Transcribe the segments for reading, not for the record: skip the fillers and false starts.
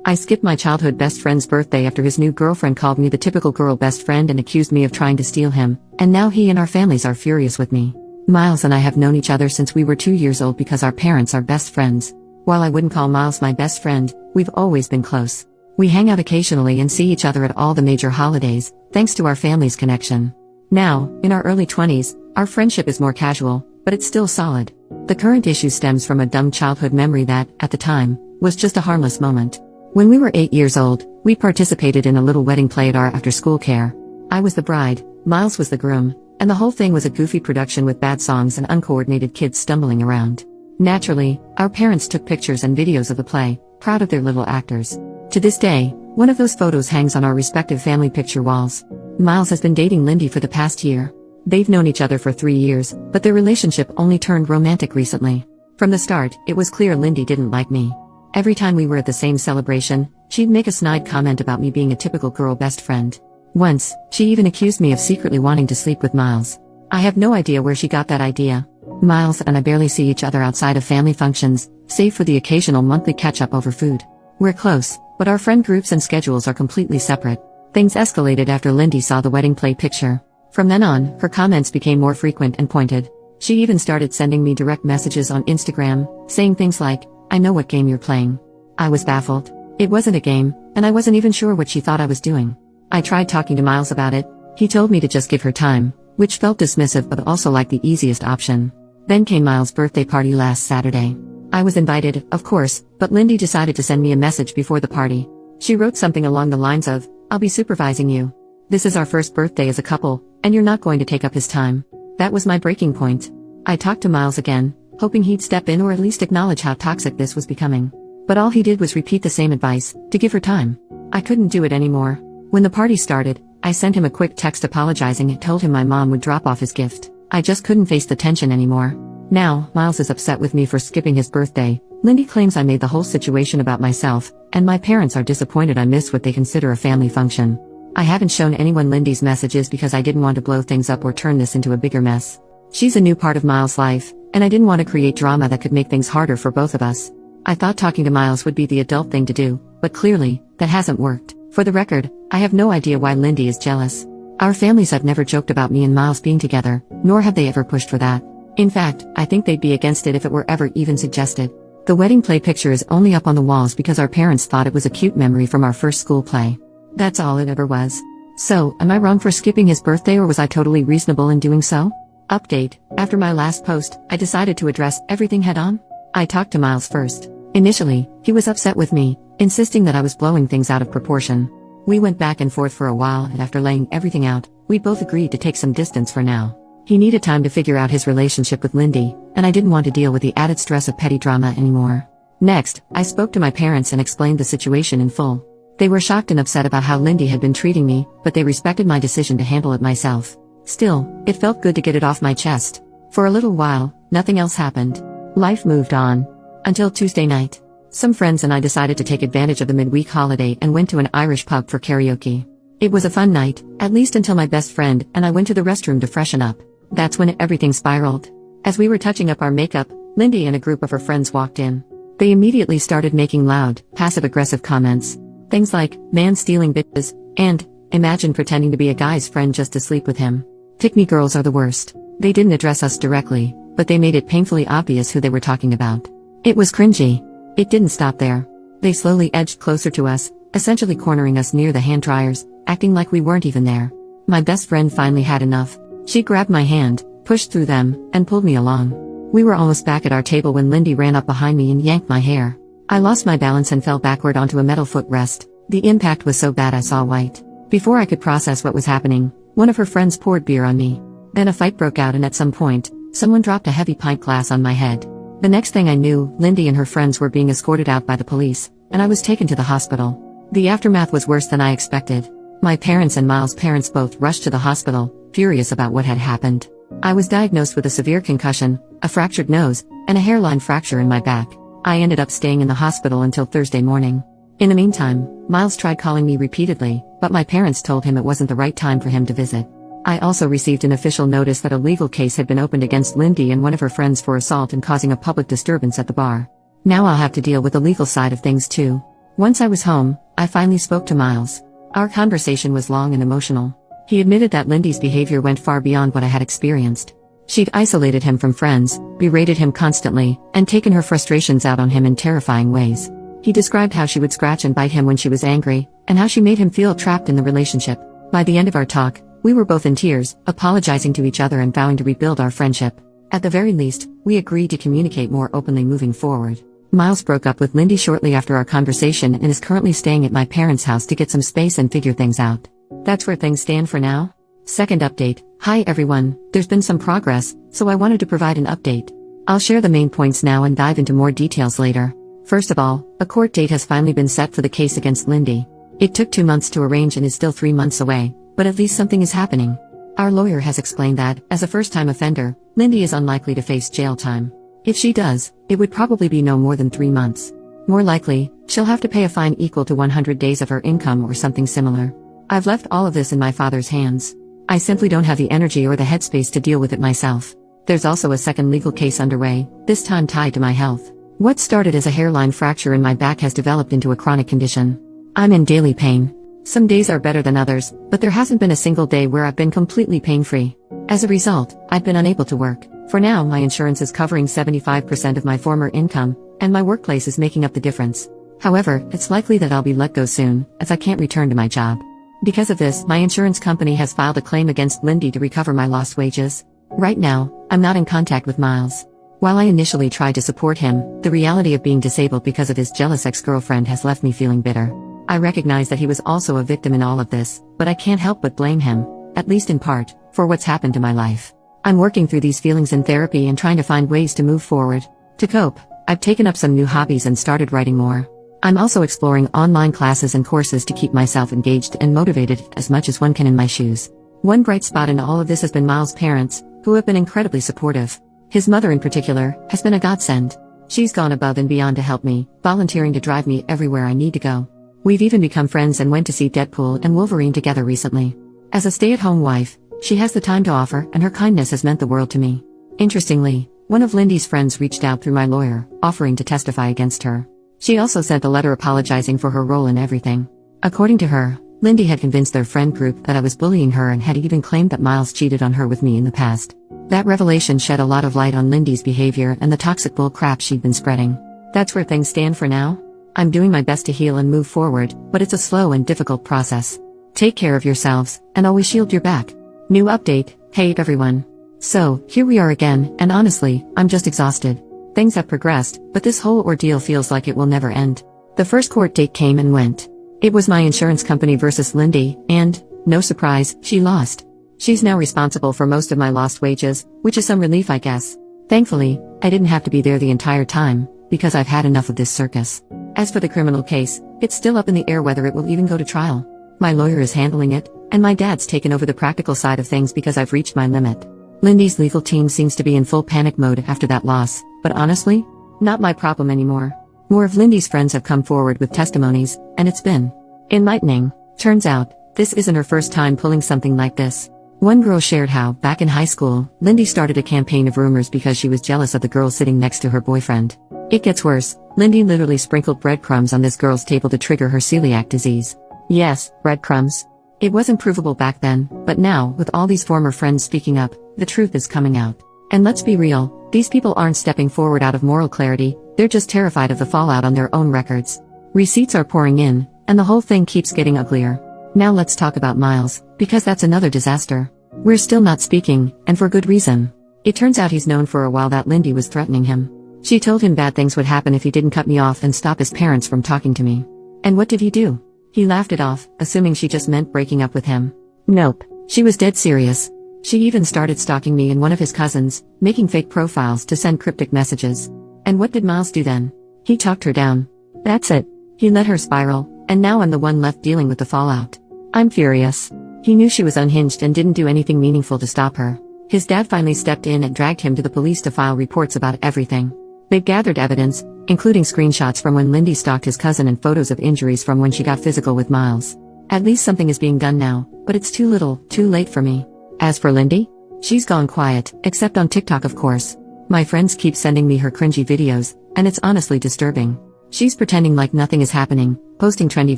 I skipped my childhood best friend's birthday after his new girlfriend called me the typical girl best friend and accused me of trying to steal him, and now he and our families are furious with me. Miles and I have known each other since we were 2 years old because our parents are best friends. While I wouldn't call Miles my best friend, we've always been close. We hang out occasionally and see each other at all the major holidays, thanks to our family's connection. Now, in our early 20s, our friendship is more casual, but it's still solid. The current issue stems from a dumb childhood memory that, at the time, was just a harmless moment. When we were 8 years old, we participated in a little wedding play at our after-school care. I was the bride, Miles was the groom, and the whole thing was a goofy production with bad songs and uncoordinated kids stumbling around. Naturally, our parents took pictures and videos of the play, proud of their little actors. To this day, one of those photos hangs on our respective family picture walls. Miles has been dating Lindy for the past year. They've known each other for 3 years, but their relationship only turned romantic recently. From the start, it was clear Lindy didn't like me. Every time we were at the same celebration, she'd make a snide comment about me being a typical girl best friend. Once, she even accused me of secretly wanting to sleep with Miles. I have no idea where she got that idea. Miles and I barely see each other outside of family functions, save for the occasional monthly catch-up over food. We're close, but our friend groups and schedules are completely separate. Things escalated after Lindy saw the wedding play picture. From then on, her comments became more frequent and pointed. She even started sending me direct messages on Instagram, saying things like, "I know what game you're playing." I was baffled. It wasn't a game, and I wasn't even sure what she thought I was doing. I tried talking to Miles about it. He told me to just give her time, which felt dismissive but also like the easiest option. Then came Miles' birthday party last Saturday. I was invited, of course, but Lindy decided to send me a message before the party. She wrote something along the lines of, "I'll be supervising you. This is our first birthday as a couple, and you're not going to take up his time." That was my breaking point. I talked to Miles again, hoping he'd step in or at least acknowledge how toxic this was becoming. But all he did was repeat the same advice, to give her time. I couldn't do it anymore. When the party started, I sent him a quick text apologizing and told him my mom would drop off his gift. I just couldn't face the tension anymore. Now, Miles is upset with me for skipping his birthday. Lindy claims I made the whole situation about myself, and my parents are disappointed I missed what they consider a family function. I haven't shown anyone Lindy's messages because I didn't want to blow things up or turn this into a bigger mess. She's a new part of Miles' life, and I didn't want to create drama that could make things harder for both of us. I thought talking to Miles would be the adult thing to do, but clearly, that hasn't worked. For the record, I have no idea why Lindy is jealous. Our families have never joked about me and Miles being together, nor have they ever pushed for that. In fact, I think they'd be against it if it were ever even suggested. The wedding play picture is only up on the walls because our parents thought it was a cute memory from our first school play. That's all it ever was. So, am I wrong for skipping his birthday or was I totally reasonable in doing so? Update: after my last post, I decided to address everything head-on. I talked to Miles first. Initially, he was upset with me, insisting that I was blowing things out of proportion. We went back and forth for a while and after laying everything out, we both agreed to take some distance for now. He needed time to figure out his relationship with Lindy, and I didn't want to deal with the added stress of petty drama anymore. Next, I spoke to my parents and explained the situation in full. They were shocked and upset about how Lindy had been treating me, but they respected my decision to handle it myself. Still, it felt good to get it off my chest. For a little while, nothing else happened. Life moved on. Until Tuesday night. Some friends and I decided to take advantage of the midweek holiday and went to an Irish pub for karaoke. It was a fun night, at least until my best friend and I went to the restroom to freshen up. That's when everything spiraled. As we were touching up our makeup, Lindy and a group of her friends walked in. They immediately started making loud, passive-aggressive comments. Things like, "man stealing bitches," and, "imagine pretending to be a guy's friend just to sleep with him." Pick-me girls are the worst. They didn't address us directly, but they made it painfully obvious who they were talking about. It was cringy. It didn't stop there. They slowly edged closer to us, essentially cornering us near the hand dryers, acting like we weren't even there. My best friend finally had enough. She grabbed my hand, pushed through them, and pulled me along. We were almost back at our table when Lindy ran up behind me and yanked my hair. I lost my balance and fell backward onto a metal footrest. The impact was so bad I saw white. Before I could process what was happening, one of her friends poured beer on me. Then a fight broke out and at some point, someone dropped a heavy pint glass on my head. The next thing I knew, Lindy and her friends were being escorted out by the police, and I was taken to the hospital. The aftermath was worse than I expected. My parents and Miles' parents both rushed to the hospital, furious about what had happened. I was diagnosed with a severe concussion, a fractured nose, and a hairline fracture in my back. I ended up staying in the hospital until Thursday morning. In the meantime, Miles tried calling me repeatedly, but my parents told him it wasn't the right time for him to visit. I also received an official notice that a legal case had been opened against Lindy and one of her friends for assault and causing a public disturbance at the bar. Now I'll have to deal with the legal side of things too. Once I was home, I finally spoke to Miles. Our conversation was long and emotional. He admitted that Lindy's behavior went far beyond what I had experienced. She'd isolated him from friends, berated him constantly, and taken her frustrations out on him in terrifying ways. He described how she would scratch and bite him when she was angry, and how she made him feel trapped in the relationship. By the end of our talk, we were both in tears, apologizing to each other and vowing to rebuild our friendship. At the very least, we agreed to communicate more openly moving forward. Miles broke up with Lindy shortly after our conversation and is currently staying at my parents' house to get some space and figure things out. That's where things stand for now. Second update. Hi everyone, there's been some progress, so I wanted to provide an update. I'll share the main points now and dive into more details later. First of all, a court date has finally been set for the case against Lindy. It took 2 months to arrange and is still 3 months away, but at least something is happening. Our lawyer has explained that, as a first-time offender, Lindy is unlikely to face jail time. If she does, it would probably be no more than 3 months. More likely, she'll have to pay a fine equal to 100 days of her income or something similar. I've left all of this in my father's hands. I simply don't have the energy or the headspace to deal with it myself. There's also a second legal case underway, this time tied to my health. What started as a hairline fracture in my back has developed into a chronic condition. I'm in daily pain. Some days are better than others, but there hasn't been a single day where I've been completely pain-free. As a result, I've been unable to work. For now, my insurance is covering 75% of my former income, and my workplace is making up the difference. However, it's likely that I'll be let go soon, as I can't return to my job. Because of this, my insurance company has filed a claim against Lindy to recover my lost wages. Right now, I'm not in contact with Miles. While I initially tried to support him, the reality of being disabled because of his jealous ex-girlfriend has left me feeling bitter. I recognize that he was also a victim in all of this, but I can't help but blame him, at least in part, for what's happened to my life. I'm working through these feelings in therapy and trying to find ways to move forward. To cope, I've taken up some new hobbies and started writing more. I'm also exploring online classes and courses to keep myself engaged and motivated as much as one can in my shoes. One bright spot in all of this has been Miles' parents, who have been incredibly supportive. His mother in particular, has been a godsend. She's gone above and beyond to help me, volunteering to drive me everywhere I need to go. We've even become friends and went to see Deadpool and Wolverine together recently. As a stay-at-home wife, she has the time to offer, and her kindness has meant the world to me. Interestingly, one of Lindy's friends reached out through my lawyer, offering to testify against her. She also sent a letter apologizing for her role in everything. According to her, Lindy had convinced their friend group that I was bullying her and had even claimed that Miles cheated on her with me in the past. That revelation shed a lot of light on Lindy's behavior and the toxic bull crap she'd been spreading. That's where things stand for now. I'm doing my best to heal and move forward, but it's a slow and difficult process. Take care of yourselves, and always shield your back. New update. Hey everyone. So, here we are again, and honestly, I'm just exhausted. Things have progressed, but this whole ordeal feels like it will never end. The first court date came and went. It was my insurance company versus Lindy, and, no surprise, she lost. She's now responsible for most of my lost wages, which is some relief I guess. Thankfully, I didn't have to be there the entire time, because I've had enough of this circus. As for the criminal case, it's still up in the air whether it will even go to trial. My lawyer is handling it, and my dad's taken over the practical side of things because I've reached my limit. Lindy's legal team seems to be in full panic mode after that loss, but honestly, not my problem anymore. More of Lindy's friends have come forward with testimonies, and it's been enlightening. Turns out, this isn't her first time pulling something like this. One girl shared how, back in high school, Lindy started a campaign of rumors because she was jealous of the girl sitting next to her boyfriend. It gets worse. Lindy literally sprinkled breadcrumbs on this girl's table to trigger her celiac disease. Yes, breadcrumbs. It wasn't provable back then, but now, with all these former friends speaking up, the truth is coming out. And let's be real, these people aren't stepping forward out of moral clarity, they're just terrified of the fallout on their own records. Receipts are pouring in, and the whole thing keeps getting uglier. Now let's talk about Miles, because that's another disaster. We're still not speaking, and for good reason. It turns out he's known for a while that Lindy was threatening him. She told him bad things would happen if he didn't cut me off and stop his parents from talking to me. And what did he do? He laughed it off, assuming she just meant breaking up with him. Nope, she was dead serious. She even started stalking me and one of his cousins, making fake profiles to send cryptic messages. And what did Miles do then? He talked her down. That's it. He let her spiral, and now I'm the one left dealing with the fallout. I'm furious. He knew she was unhinged and didn't do anything meaningful to stop her. His dad finally stepped in and dragged him to the police to file reports about everything. They've gathered evidence, including screenshots from when Lindy stalked his cousin and photos of injuries from when she got physical with Miles. At least something is being done now, but it's too little, too late for me. As for Lindy, she's gone quiet, except on TikTok of course. My friends keep sending me her cringy videos, and it's honestly disturbing. She's pretending like nothing is happening, posting trendy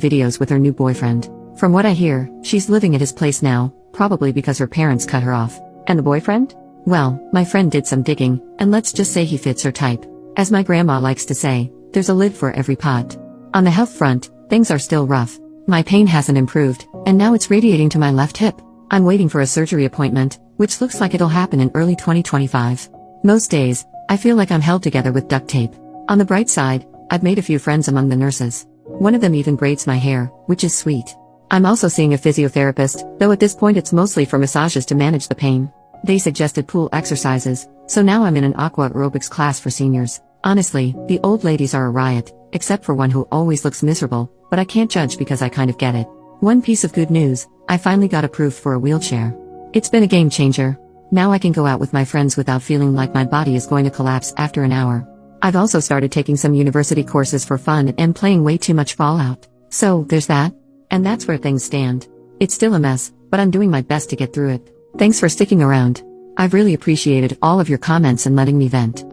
videos with her new boyfriend. From what I hear, she's living at his place now, probably because her parents cut her off. And the boyfriend? Well, my friend did some digging, and let's just say he fits her type. As my grandma likes to say, there's a lid for every pot. On the health front, things are still rough. My pain hasn't improved, and now it's radiating to my left hip. I'm waiting for a surgery appointment, which looks like it'll happen in early 2025. Most days, I feel like I'm held together with duct tape. On the bright side, I've made a few friends among the nurses. One of them even braids my hair, which is sweet. I'm also seeing a physiotherapist, though at this point it's mostly for massages to manage the pain. They suggested pool exercises, so now I'm in an aqua aerobics class for seniors. Honestly, the old ladies are a riot, except for one who always looks miserable, but I can't judge because I kind of get it. One piece of good news, I finally got approved for a wheelchair. It's been a game changer. Now I can go out with my friends without feeling like my body is going to collapse after an hour. I've also started taking some university courses for fun and playing way too much Fallout. So, there's that. And that's where things stand. It's still a mess, but I'm doing my best to get through it. Thanks for sticking around. I've really appreciated all of your comments and letting me vent.